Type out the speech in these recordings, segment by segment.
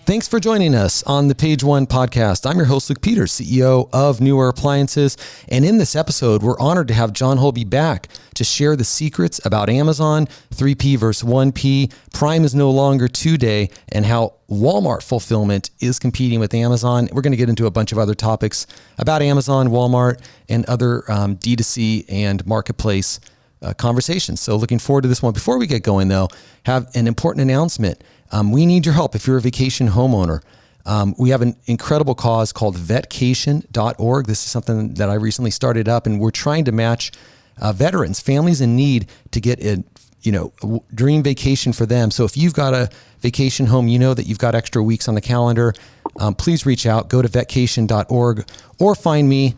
Thanks for joining us on the Page One podcast. I'm your host, Luke Peters, CEO of Newer Appliances. And in this episode, we're honored to have John Holby back to share the secrets about Amazon, 3P versus 1P, Prime is no longer 2-day, and how Walmart fulfillment is competing with Amazon. We're going to get into a bunch of other topics about Amazon, Walmart, and other D2C and marketplace conversations. So looking forward to this one. Before we get going, though, have an important announcement. We need your help if you're a vacation homeowner. We have an incredible cause called vetcation.org. This is something that I recently started up, and we're trying to match veterans, families in need, to get a dream vacation for them. So if you've got a vacation home, you know that you've got extra weeks on the calendar, please reach out, go to vetcation.org, or find me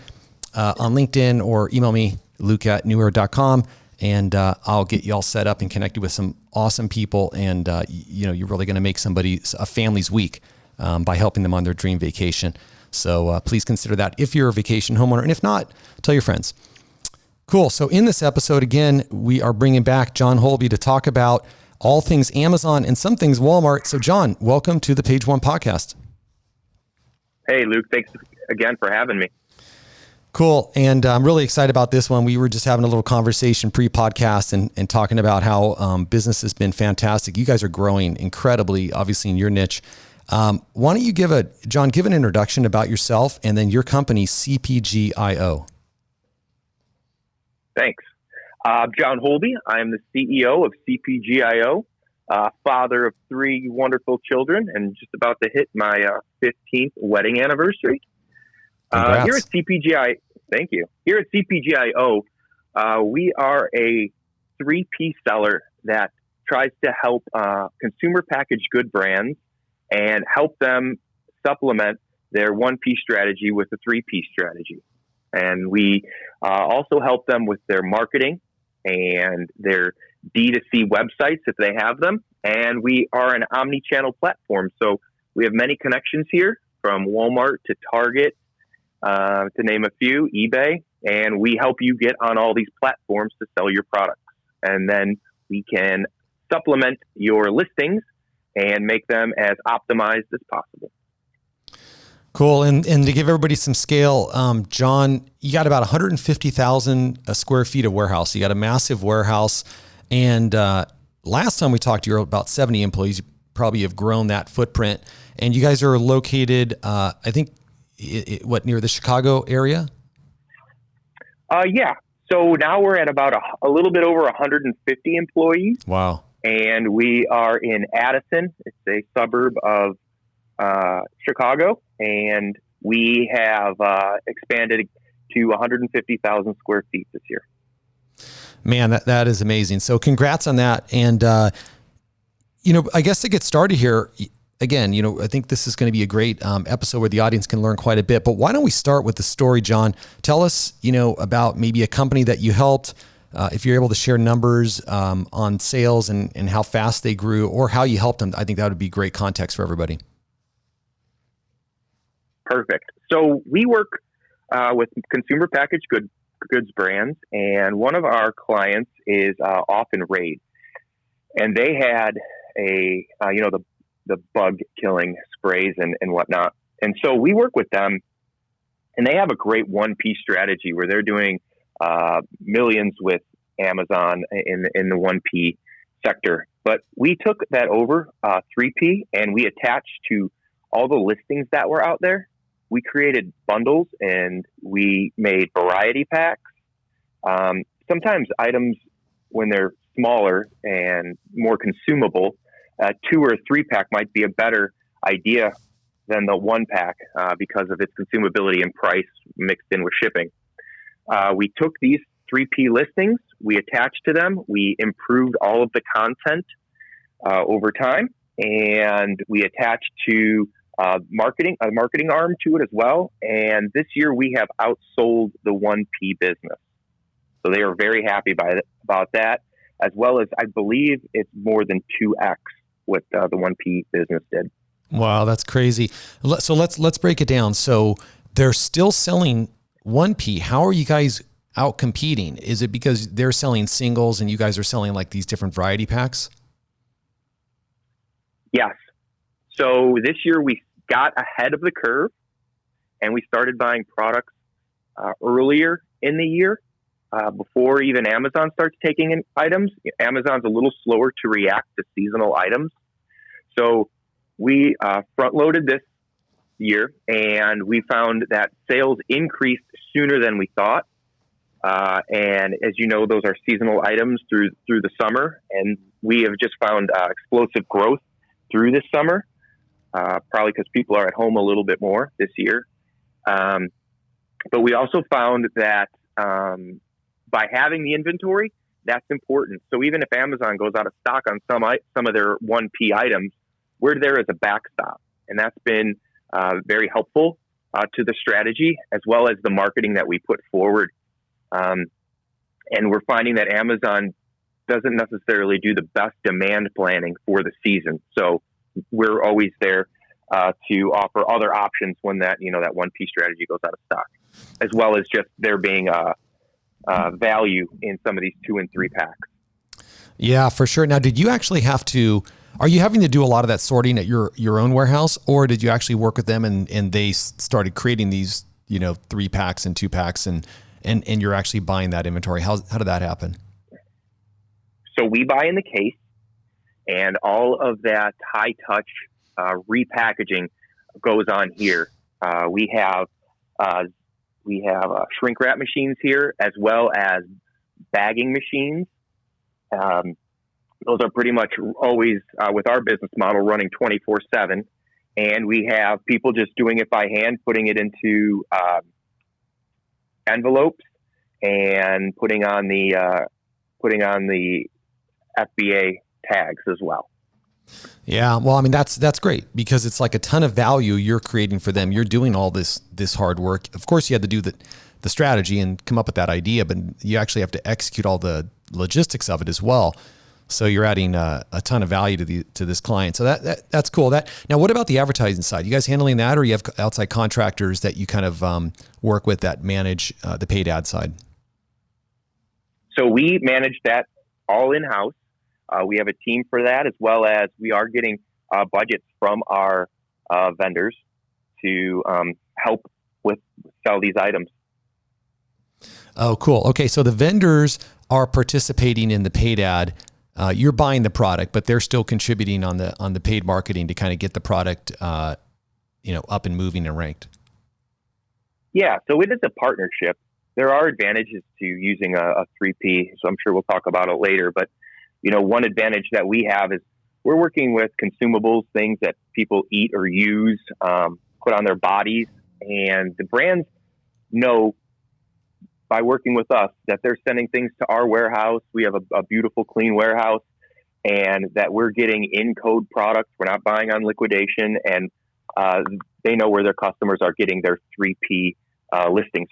on LinkedIn or email me, luke@newer.com. And I'll get you all set up and connected with some awesome people. And, you're really going to make a family's week by helping them on their dream vacation. So please consider that if you're a vacation homeowner. And if not, tell your friends. Cool. So in this episode, again, we are bringing back John Holby to talk about all things Amazon and some things Walmart. So John, welcome to the Page One podcast. Hey, Luke. Thanks again for having me. Cool. And I'm really excited about this one. We were just having a little conversation pre-podcast and talking about how business has been fantastic. You guys are growing incredibly, obviously, in your niche. Why don't you give an introduction about yourself and then your company, CPG.io. Thanks. John Holby. I'm the CEO of CPG.io, father of 3 wonderful children, and just about to hit my 15th wedding anniversary. Here at CPGI, thank you. Here at CPGIO, we are a 3P seller that tries to help consumer packaged good brands and help them supplement their 1P strategy with a 3P strategy. And we also help them with their marketing and their D2C websites if they have them. And we are an omni-channel platform. So we have many connections here, from Walmart to Target, to name a few, eBay, and we help you get on all these platforms to sell your products. And then we can supplement your listings and make them as optimized as possible. Cool. And to give everybody some scale, John, you got about 150,000 square feet of warehouse. You got a massive warehouse. And last time we talked, you were about 70 employees. You probably have grown that footprint. And you guys are located, I think, near the Chicago area? Yeah. So now we're at about a little bit over 150 employees. Wow. And we are in Addison. It's a suburb of Chicago. And we have expanded to 150,000 square feet this year. Man, that is amazing. So congrats on that. And, I guess to get started here, again, I think this is going to be a great episode where the audience can learn quite a bit. But why don't we start with the story, John? Tell us, about maybe a company that you helped, if you're able to share numbers on sales and how fast they grew or how you helped them. I think that would be great context for everybody. Perfect. So we work with consumer packaged goods brands, and one of our clients is Off and Raid. And they had the bug killing sprays and whatnot. And so we work with them, and they have a great 1P strategy where they're doing millions with Amazon in the 1P sector. But we took that over 3P, and we attached to all the listings that were out there. We created bundles, and we made variety packs. Sometimes items, when they're smaller and more consumable, 2 or 3 pack might be a better idea than the 1 pack because of its consumability and price mixed in with shipping. We took these 3P listings, we attached to them, we improved all of the content over time, and we attached to a marketing arm to it as well. And this year we have outsold the 1P business. So they are very happy about that, as well as I believe it's more than 2x what the 1P business did. Wow, that's crazy. So let's break it down. So they're still selling 1P. How are you guys out competing? Is it because they're selling singles and you guys are selling like these different variety packs? Yes. So this year we got ahead of the curve and we started buying products earlier in the year before even Amazon starts taking in items. Amazon's a little slower to react to seasonal items. So we front loaded this year and we found that sales increased sooner than we thought. And as you know, those are seasonal items through the summer. And we have just found explosive growth through this summer, probably because people are at home a little bit more this year. But we also found that by having the inventory, that's important. So even if Amazon goes out of stock on some of their 1P items, we're there as a backstop. And that's been very helpful to the strategy as well as the marketing that we put forward. And we're finding that Amazon doesn't necessarily do the best demand planning for the season. So we're always there to offer other options when that 1P strategy goes out of stock, as well as just there being value in some of these 2 and 3 packs. Yeah, for sure. Now, did you actually are you having to do a lot of that sorting at your own warehouse, or did you actually work with them and they started creating these, 3 packs and 2 packs and you're actually buying that inventory? How did that happen? So we buy in the case, and all of that high touch repackaging goes on here. We have shrink wrap machines here, as well as bagging machines. Those are pretty much always with our business model running 24/7, and we have people just doing it by hand, putting it into envelopes and putting on the FBA tags as well. Yeah, well, I mean that's great because it's like a ton of value you're creating for them. You're doing all this hard work. Of course, you had to do the strategy and come up with that idea, but you actually have to execute all the logistics of it as well. So you're adding a ton of value to this client. So that's cool. Now, what about the advertising side? You guys handling that, or you have outside contractors that you kind of work with that manage the paid ad side? So we manage that all in-house. We have a team for that, as well as we are getting budgets from our vendors to help with sell these items. Oh, cool. Okay, so the vendors are participating in the paid ad. You're buying the product, but they're still contributing on the paid marketing to kind of get the product, up and moving and ranked. Yeah, so it is a partnership. There are advantages to using a 3P, so I'm sure we'll talk about it later. But one advantage that we have is we're working with consumables, things that people eat or use, put on their bodies, and the brands know by working with us that they're sending things to our warehouse. We have a beautiful, clean warehouse, and that we're getting in-code products. We're not buying on liquidation, and they know where their customers are getting their 3P listings,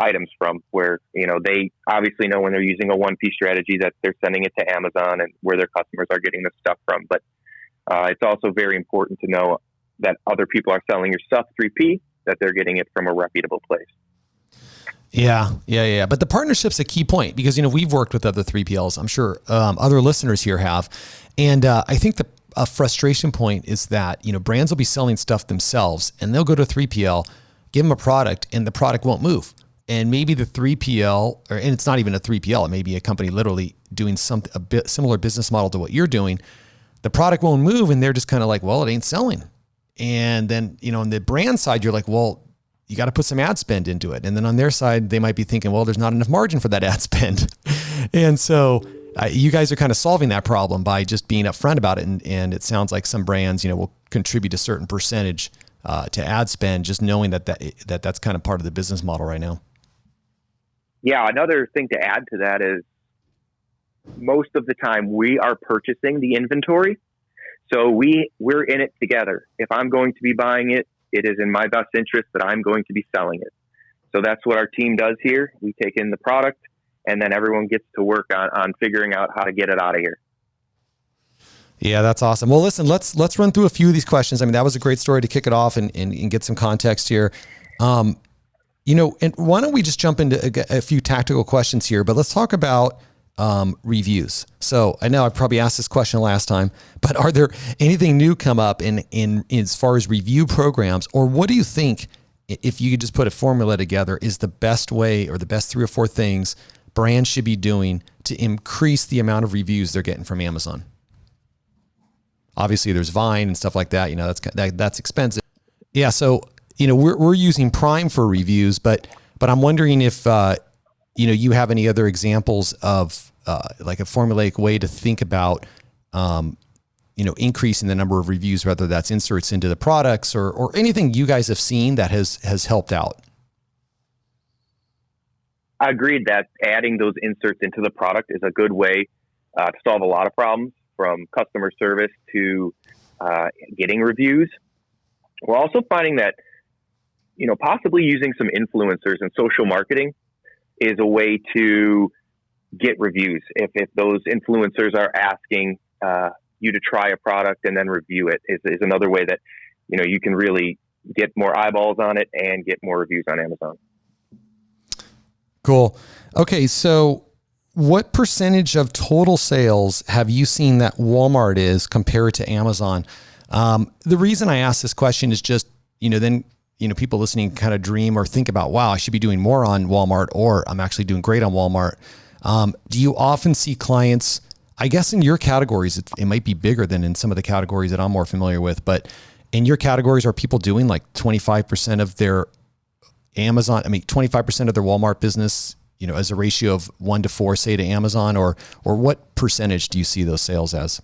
items from, where, they obviously know when they're using a 1P strategy that they're sending it to Amazon and where their customers are getting the stuff from. But it's also very important to know that other people are selling your stuff 3P, that they're getting it from a reputable place. Yeah. But the partnership's a key point because, we've worked with other 3PLs. I'm sure other listeners here have. And I think a frustration point is that, brands will be selling stuff themselves and they'll go to 3PL, give them a product, and the product won't move. And maybe the 3PL, and it's not even a 3PL, it may be a company literally doing a bit similar business model to what you're doing. The product won't move and they're just kind of like, well, it ain't selling. And then, on the brand side, you're like, well, you got to put some ad spend into it. And then on their side, they might be thinking, well, there's not enough margin for that ad spend. And so you guys are kind of solving that problem by just being upfront about it. And it sounds like some brands, will contribute a certain percentage to ad spend, just knowing that's kind of part of the business model right now. Yeah. Another thing to add to that is most of the time we are purchasing the inventory. So we're in it together. If I'm going to be buying it, it is in my best interest that I'm going to be selling it. So that's what our team does here. We take in the product and then everyone gets to work on figuring out how to get it out of here. Yeah, that's awesome. Well, listen, let's run through a few of these questions. I mean, that was a great story to kick it off and get some context here. And why don't we just jump into a few tactical questions here, but let's talk about reviews. So I know I probably asked this question last time, but are there anything new come up in as far as review programs, or what do you think, if you could just put a formula together, is the best way or the best 3 or 4 things brands should be doing to increase the amount of reviews they're getting from Amazon? Obviously there's Vine and stuff like that. You know, that's expensive. Yeah. So, you know, we're using Prime for reviews, but I'm wondering if, you know, you have any other examples of like a formulaic way to think about, you know, increasing the number of reviews, whether that's inserts into the products or anything you guys have seen that has helped out. I agreed that adding those inserts into the product is a good way to solve a lot of problems, from customer service to getting reviews. We're also finding that, you know, possibly using some influencers and social marketing is a way to get reviews. If those influencers are asking you to try a product and then review it, is another way that, you know, you can really get more eyeballs on it and get more reviews on Amazon. Cool. Okay. So what percentage of total sales have you seen that Walmart is compared to Amazon? The reason I ask this question is just, you know, then, you know, people listening kind of dream or think about, wow, I should be doing more on Walmart, or I'm actually doing great on Walmart. Do you often see clients, I guess in your categories, it might be bigger than in some of the categories that I'm more familiar with, but in your categories, are people doing like 25% of their 25% of their Walmart business, you know, as a ratio of 1 to 4, say, to Amazon, or what percentage do you see those sales as?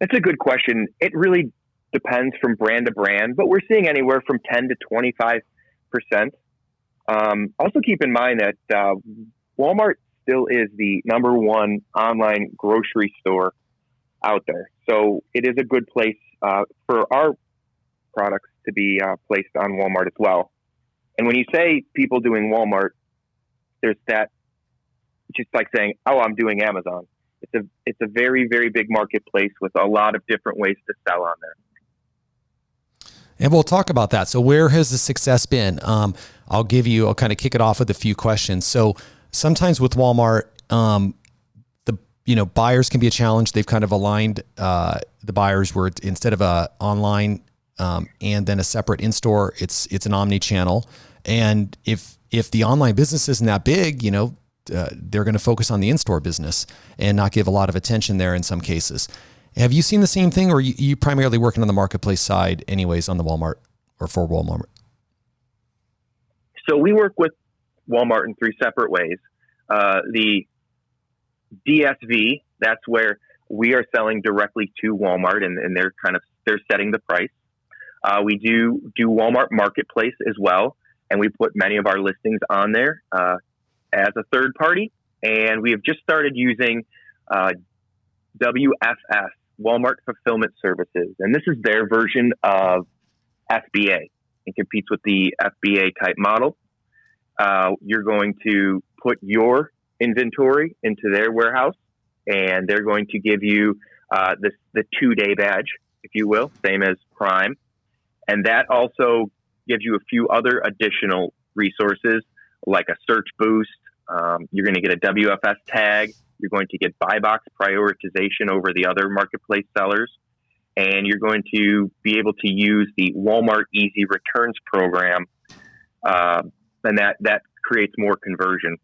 That's a good question. It really depends from brand to brand, but we're seeing anywhere from 10 to 25%. Also keep in mind that Walmart still is the number 1 online grocery store out there. So it is a good place for our products to be placed on Walmart as well. And when you say people doing Walmart, there's that, just like saying, oh, I'm doing Amazon. It's a very, very big marketplace with a lot of different ways to sell on there. And we'll talk about that. So where has the success been? I'll kind of kick it off with a few questions. So sometimes with Walmart, buyers can be a challenge. They've kind of aligned the buyers where instead of a online and then a separate in-store, it's an omni-channel. And if the online business isn't that big, you know, they're going to focus on the in-store business and not give a lot of attention there in some cases. Have you seen the same thing, or are you primarily working on the marketplace side anyways on the Walmart or for Walmart? So we work with Walmart in 3 separate ways. The DSV, that's where we are selling directly to Walmart, and they're setting the price. We do Walmart Marketplace as well, and we put many of our listings on there as a third party. And we have just started using WFS, Walmart Fulfillment Services, and this is their version of FBA. It competes with the FBA type model. You're going to put your inventory into their warehouse, and they're going to give you the 2-day badge, if you will, same as Prime. And that also gives you a few other additional resources like a search boost. You're going to get a WFS tag. You're going to get buy box prioritization over the other marketplace sellers. And you're going to be able to use the Walmart Easy Returns program. And that creates more conversion.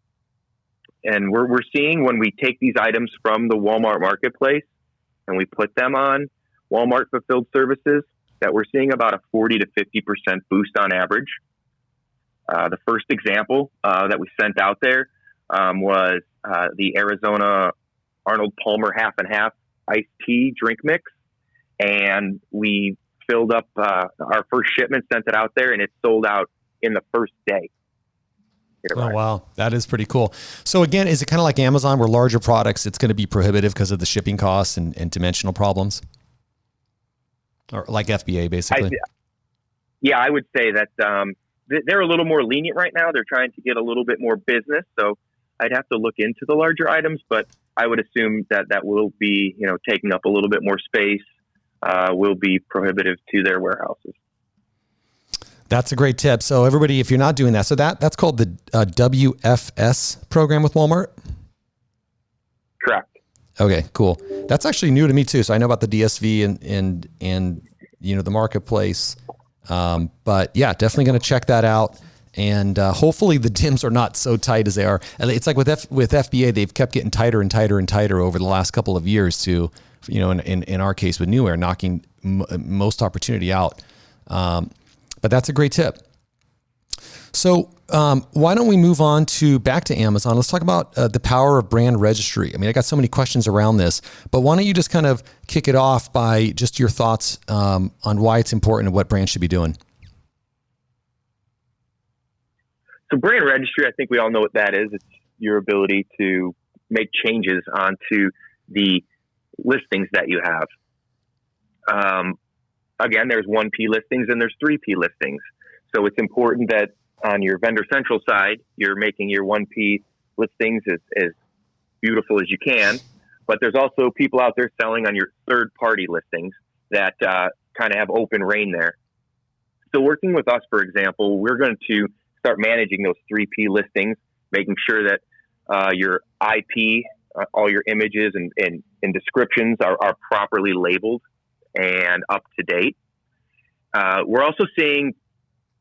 And we're seeing when we take these items from the Walmart Marketplace and we put them on Walmart Fulfilled Services, that we're seeing about a 40 to 50% boost on average. The first example that we sent out there was the Arizona Arnold Palmer half and half iced tea drink mix. And we filled up our first shipment, sent it out there, and it sold out in the first day. Oh, wow. That is pretty cool. So again, is it kind of like Amazon where larger products, it's going to be prohibitive because of the shipping costs and dimensional problems? Or like FBA, basically? I would say that they're a little more lenient right now. They're trying to get a little bit more business. So I'd have to look into the larger items, but I would assume that will be, you know, taking up a little bit more space, will be prohibitive to their warehouses. That's a great tip. So everybody, if you're not doing that, so that's called the WFS program with Walmart? Okay, cool. That's actually new to me too. So I know about the DSV and the marketplace. But yeah, definitely going to check that out. And hopefully the DIMs are not so tight as they are. And it's like with FBA, they've kept getting tighter and tighter and tighter over the last couple of years to, in our case with New Air, knocking most opportunity out. But that's a great tip. So why don't we move on back to Amazon? Let's talk about the power of brand registry. I mean, I got so many questions around this, but why don't you just kind of kick it off by just your thoughts on why it's important and what brands should be doing? So brand registry, I think we all know what that is. It's your ability to make changes onto the listings that you have. Again, there's 1P listings and there's 3P listings. So it's important that on your vendor central side, you're making your 1P listings as beautiful as you can. But there's also people out there selling on your third party listings that kind of have open reign there. So working with us, for example, we're going to start managing those 3P listings, making sure that your IP, all your images and descriptions are properly labeled and up to date. We're also seeing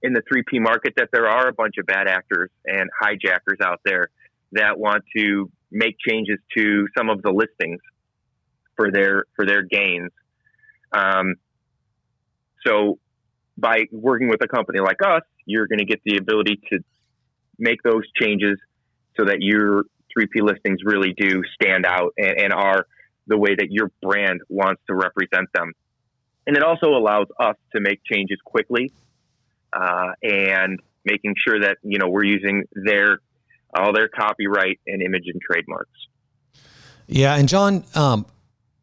in the 3P market that there are a bunch of bad actors and hijackers out there that want to make changes to some of the listings for their gains. So by working with a company like us, you're going to get the ability to make those changes so that your 3P listings really do stand out and are the way that your brand wants to represent them. And it also allows us to make changes quickly and making sure that, we're using all their copyright and image and trademarks. Yeah. And John,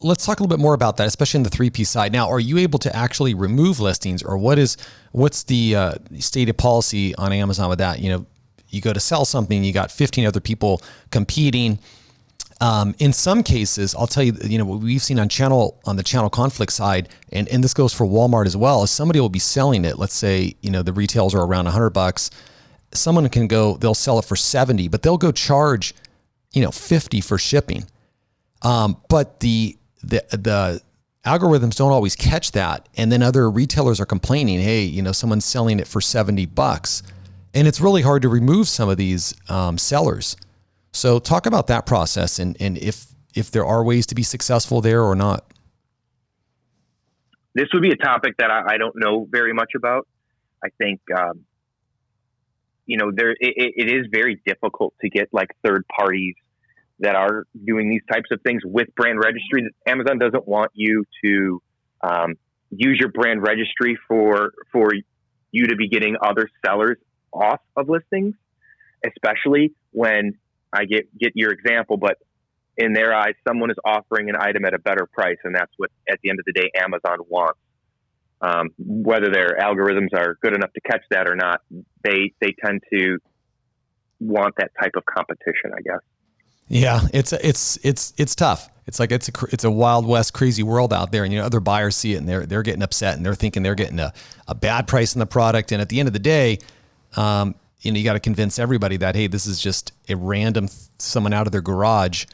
let's talk a little bit more about that, especially in the 3P side. Now, are you able to actually remove listings, or what's the stated policy on Amazon with that? You go to sell something, you got 15 other people competing. In some cases, I'll tell you, what we've seen on the channel conflict side, and this goes for Walmart as well, is somebody will be selling it. Let's say, the retails are around $100. Someone they'll sell it for 70, but they'll go charge, 50 for shipping. But the algorithms don't always catch that. And then other retailers are complaining, hey, someone's selling it for $70. And it's really hard to remove some of these sellers. So talk about that process and if there are ways to be successful there or not. This would be a topic that I don't know very much about. I think, it is very difficult to get like third parties that are doing these types of things with brand registry. Amazon doesn't want you to use your brand registry for you to be getting other sellers off of listings, especially when I get your example, but in their eyes, someone is offering an item at a better price, and that's what, at the end of the day, Amazon wants. Whether their algorithms are good enough to catch that or not, they tend to want that type of competition, I guess. Yeah, it's tough. It's like it's a wild west crazy world out there, and other buyers see it and they're getting upset and they're thinking they're getting a bad price on the product, and at the end of the day, you got to convince everybody that, hey, this is just a random someone out of their garage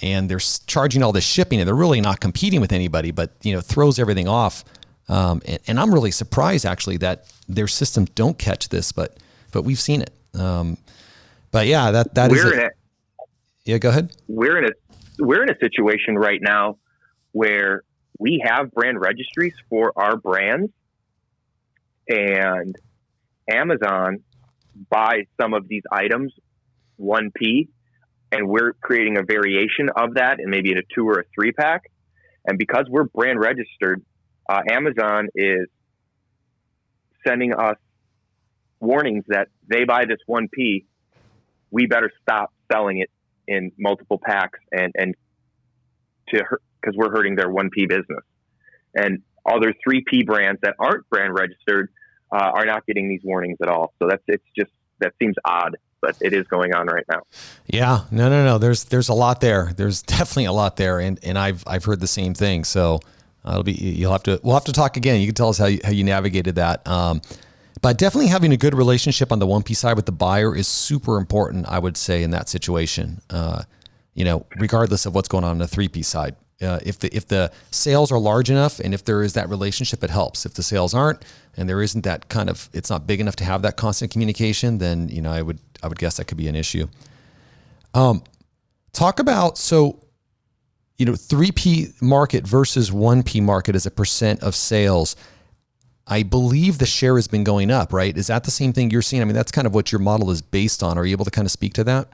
and they're charging all this shipping and they're really not competing with anybody, but throws everything off. And I'm really surprised actually that their systems don't catch this, but we've seen it. But yeah, that is it. Yeah, go ahead. We're in a situation right now where we have brand registries for our brands, and Amazon buys some of these items 1P, and we're creating a variation of that, and maybe in a 2 or a 3 pack. And because we're brand registered, Amazon is sending us warnings that they buy this 1P, we better stop selling it in multiple packs and because we're hurting their 1P business. And other 3P brands that aren't brand registered are not getting these warnings at all. So that seems odd, but it is going on right now. Yeah, no. There's a lot there. There's definitely a lot there, and I've heard the same thing. So we'll have to talk again. You can tell us how you navigated that. But definitely having a good relationship on the 1P side with the buyer is super important, I would say, in that situation. regardless of what's going on the 3P side. If the sales are large enough and if there is that relationship, it helps. If the sales aren't and there isn't that it's not big enough to have that constant communication, then I would guess that could be an issue. Talk about 3P market versus 1P market as a percent of sales. I believe the share has been going up, right? Is that the same thing you're seeing? I mean, that's kind of what your model is based on. Are you able to kind of speak to that?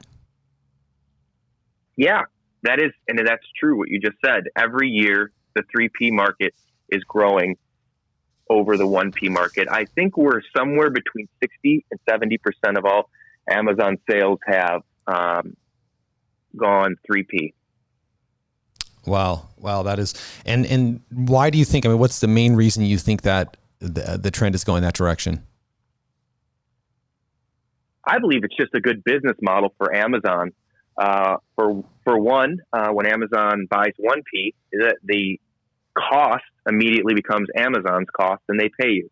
Yeah, that is, and that's true what you just said. Every year, the 3P market is growing over the 1P market. I think we're somewhere between 60 and 70% of all Amazon sales have gone 3P. Wow, that is, and why do you think? I mean, what's the main reason you think that the trend is going that direction? I believe it's just a good business model for Amazon. For one, when Amazon buys 1P, the cost immediately becomes Amazon's cost, and they pay you.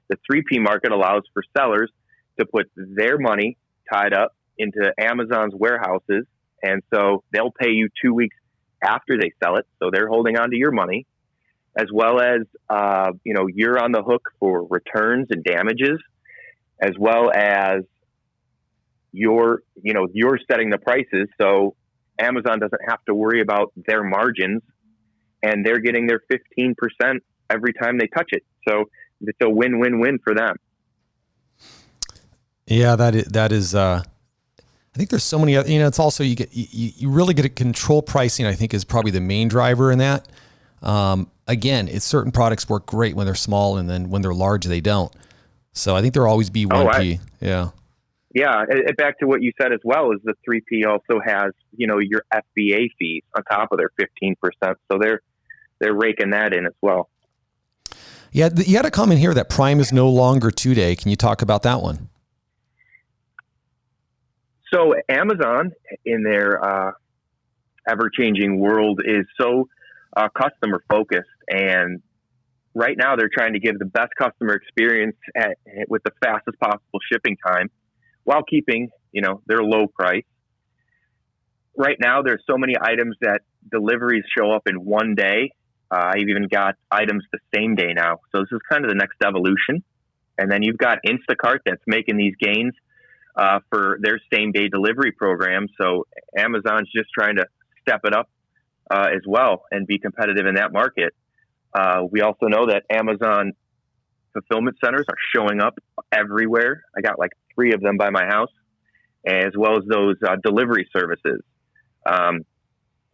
The 3P market allows for sellers to put their money tied up into Amazon's warehouses, and so they'll pay you 2 weeks after they sell it. So they're holding on to your money, as well as you're on the hook for returns and damages, as well as you're setting the prices, so Amazon doesn't have to worry about their margins, and they're getting their 15% every time they touch it. So it's a win-win-win for them. Yeah, that is. I think there's so many other. It's also you really get a control pricing. I think is probably the main driver in that. Again, it's certain products work great when they're small, and then when they're large, they don't. So I think there'll always be 1P. Yeah. Yeah, back to what you said as well, is the 3P also has, your FBA fees on top of their 15%. So they're raking that in as well. Yeah, you had a comment here that Prime is no longer 2-day. Can you talk about that one? So Amazon, in their ever-changing world, is so customer-focused. And right now they're trying to give the best customer experience with the fastest possible shipping time, while keeping, their low price. Right now, there's so many items that deliveries show up in one day. I've even got items the same day now. So this is kind of the next evolution. And then you've got Instacart that's making these gains for their same-day delivery program. So Amazon's just trying to step it up as well and be competitive in that market. We also know that Amazon fulfillment centers are showing up everywhere. I got like 3 of them by my house, as well as those delivery services.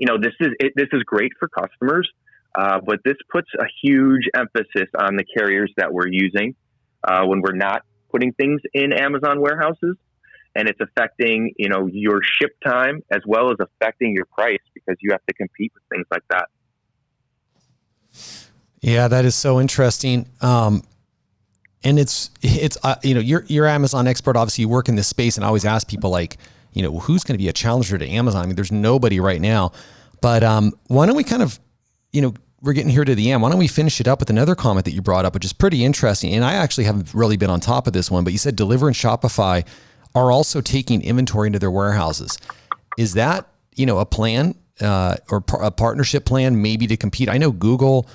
This is great for customers, but this puts a huge emphasis on the carriers that we're using when we're not putting things in Amazon warehouses, and it's affecting your ship time as well as affecting your price, because you have to compete with things like that. Yeah, that is so interesting. And it's you're Amazon expert. Obviously, you work in this space, and I always ask people who's going to be a challenger to Amazon? I mean, there's nobody right now. But why don't we kind of, we're getting here to the end. Why don't we finish it up with another comment that you brought up, which is pretty interesting. And I actually haven't really been on top of this one, but you said Deliverr and Shopify are also taking inventory into their warehouses. Is that a plan or a partnership plan maybe to compete? I know Google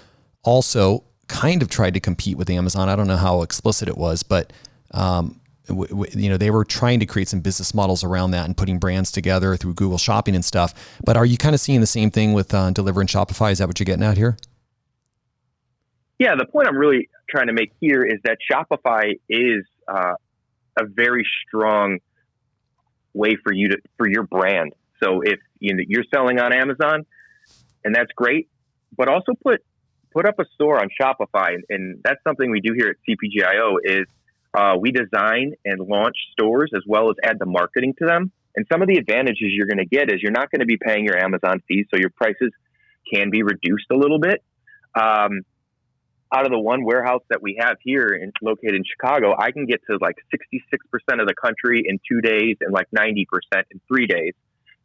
also kind of tried to compete with Amazon. I don't know how explicit it was, but they were trying to create some business models around that and putting brands together through Google Shopping and stuff. But are you kind of seeing the same thing with Deliverr and Shopify? Is that what you're getting at here? Yeah, the point I'm really trying to make here is that Shopify is a very strong way for your brand. So if you're selling on Amazon, and that's great, but also put up a store on Shopify, and that's something we do here at CPGIO is we design and launch stores as well as add the marketing to them. And some of the advantages you're going to get is you're not going to be paying your Amazon fees, so your prices can be reduced a little bit. Out of the one warehouse that we have here located in Chicago, I can get to like 66% of the country in 2 days and like 90% in 3 days.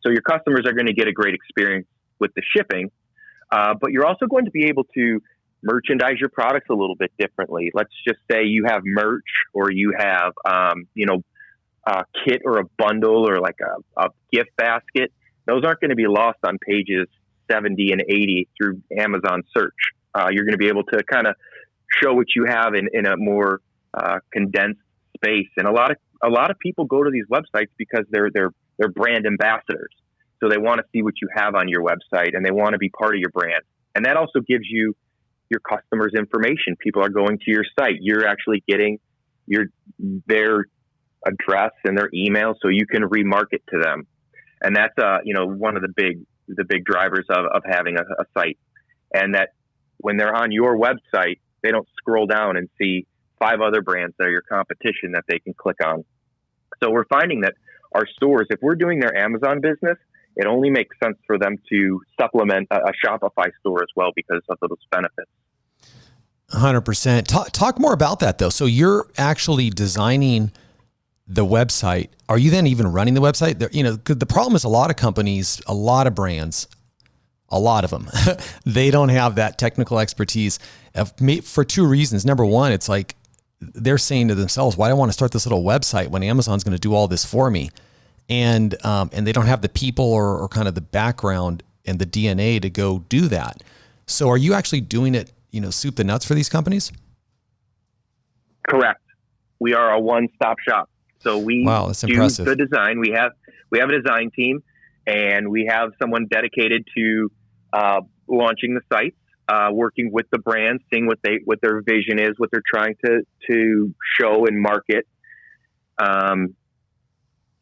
So your customers are going to get a great experience with the shipping. But you're also going to be able to merchandise your products a little bit differently. Let's just say you have merch, or you have, a kit or a bundle or like a gift basket those aren't going to be lost on pages 70 and 80 through Amazon search. You're going to be able to kind of show what you have in a more condensed space. And a lot of people go to these websites because they're brand ambassadors. So they want to see what you have on your website and they want to be part of your brand. And that also gives you your customers' information. People are going to your site. You're actually getting their address and their email so you can remarket to them. And that's one of the big drivers of having a site. And that when they're on your website, they don't scroll down and see 5 other brands that are your competition that they can click on. So we're finding that our stores, if we're doing their Amazon business, it only makes sense for them to supplement a Shopify store as well because of those benefits. 100%. Talk more about that though. So you're actually designing the website. Are you then even running the website? Because the problem is a lot of companies, a lot of brands, a lot of them, they don't have that technical expertise for 2 reasons. Number one, it's like they're saying to themselves, why do I want to start this little website when Amazon's going to do all this for me? And they don't have the people or kind of the background and the DNA to go do that. So are you actually doing it, soup to nuts for these companies? Correct. We are a one-stop shop. So we that's do impressive. The design. We have a design team, and we have someone dedicated to launching the sites, working with the brands, seeing what their vision is, what they're trying to show and market.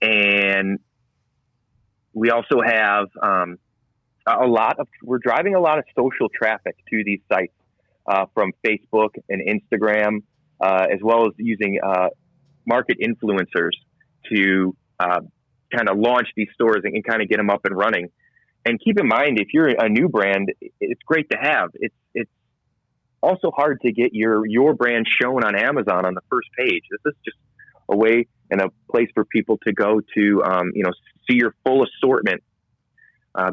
And we also have we're driving a lot of social traffic to these sites from Facebook and Instagram, as well as using market influencers to kind of launch these stores and kind of get them up and running. And keep in mind, if you're a new brand, it's great to have. It's also hard to get your brand shown on Amazon on the first page. This is just a way and a place for people to go to, see your full assortment.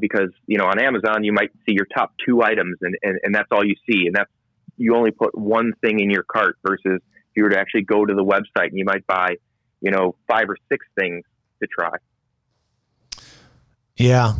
Because, on Amazon, you might see your top 2 items and that's all you see. And you only put one thing in your cart versus if you were to actually go to the website and you might buy, 5 or 6 things to try. Yeah.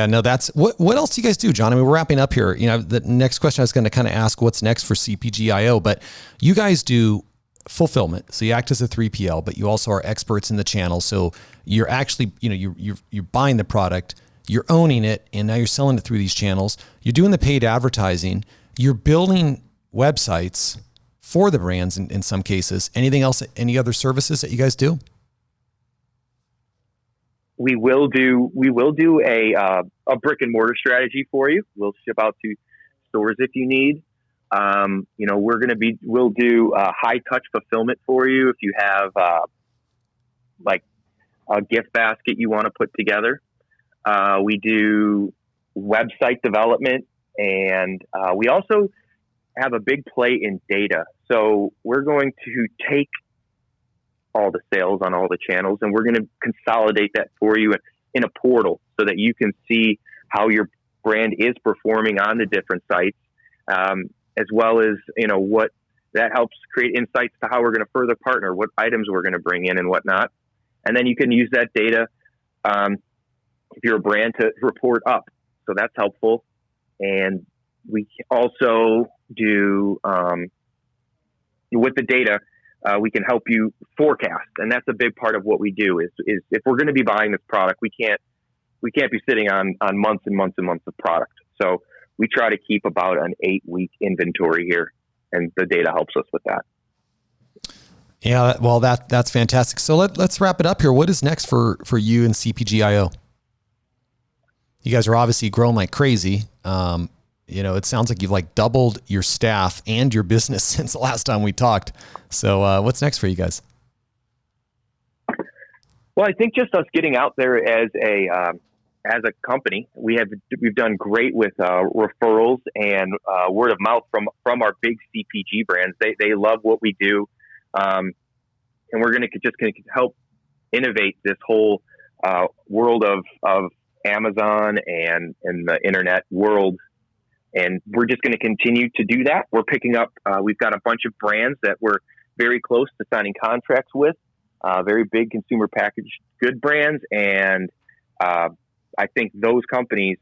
No, that's what else do you guys do, John? I mean, we're wrapping up here. The next question I was going to kind of ask what's next for CPG.io, but you guys do fulfillment. So you act as a 3PL, but you also are experts in the channel. So you're actually, you're buying the product, you're owning it, and now you're selling it through these channels. You're doing the paid advertising. You're building websites for the brands in some cases. Anything else, any other services that you guys do? We will do a brick and mortar strategy for you. We'll ship out to stores if you need. We'll do high touch fulfillment for you if you have like a gift basket you want to put together. We do website development, and we also have a big play in data. So we're going to take all the sales on all the channels, and we're going to consolidate that for you in a portal so that you can see how your brand is performing on the different sites, as well as, what that helps create insights to how we're going to further partner, what items we're going to bring in and whatnot. And then you can use that data, if you're a brand, to report up. So that's helpful. And we also do, with the data, we can help you forecast. And that's a big part of what we do is if we're going to be buying this product, we can't be sitting on months and months and months of product. So we try to keep about an 8-week inventory here, and the data helps us with that. Yeah, well, that's fantastic. So let's wrap it up here. What is next for you and CPG.io? You guys are obviously growing like crazy. It sounds like you've doubled your staff and your business since the last time we talked. So what's next for you guys? Well, I think just us getting out there as a company, we've done great with referrals and word of mouth from our big CPG brands. They love what we do, and we're going to help innovate this whole world of Amazon and the internet world. And we're just going to continue to do that. We're picking up, we've got a bunch of brands that we're very close to signing contracts with, very big consumer packaged good brands. And I think those companies,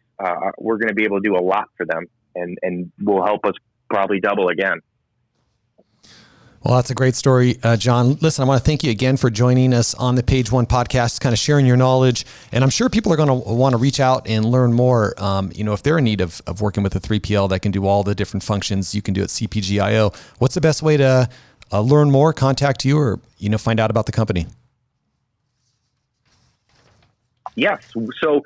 we're going to be able to do a lot for them and will help us probably double again. Well, that's a great story, John. Listen, I want to thank you again for joining us on the Page One podcast, kind of sharing your knowledge. And I'm sure people are going to want to reach out and learn more. If they're in need of working with a 3PL that can do all the different functions you can do at CPG.io, what's the best way to learn more, contact you, or find out about the company? Yes. So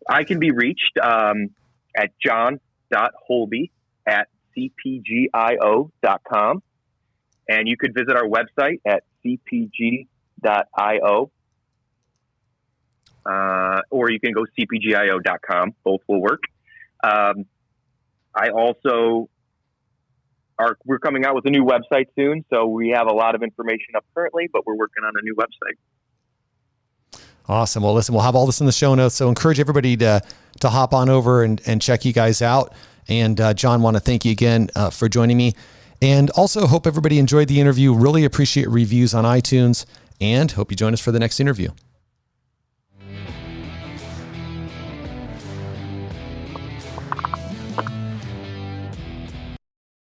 I can be reached at john.holby@cpgio.com. And you could visit our website at cpg.io, or you can go cpgio.com. Both will work. We're coming out with a new website soon, so we have a lot of information up currently, but we're working on a new website. Awesome. Well, listen, we'll have all this in the show notes, so encourage everybody to hop on over and check you guys out. And John, want to thank you again for joining me. And also hope everybody enjoyed the interview. Really appreciate reviews on iTunes, and hope you join us for the next interview.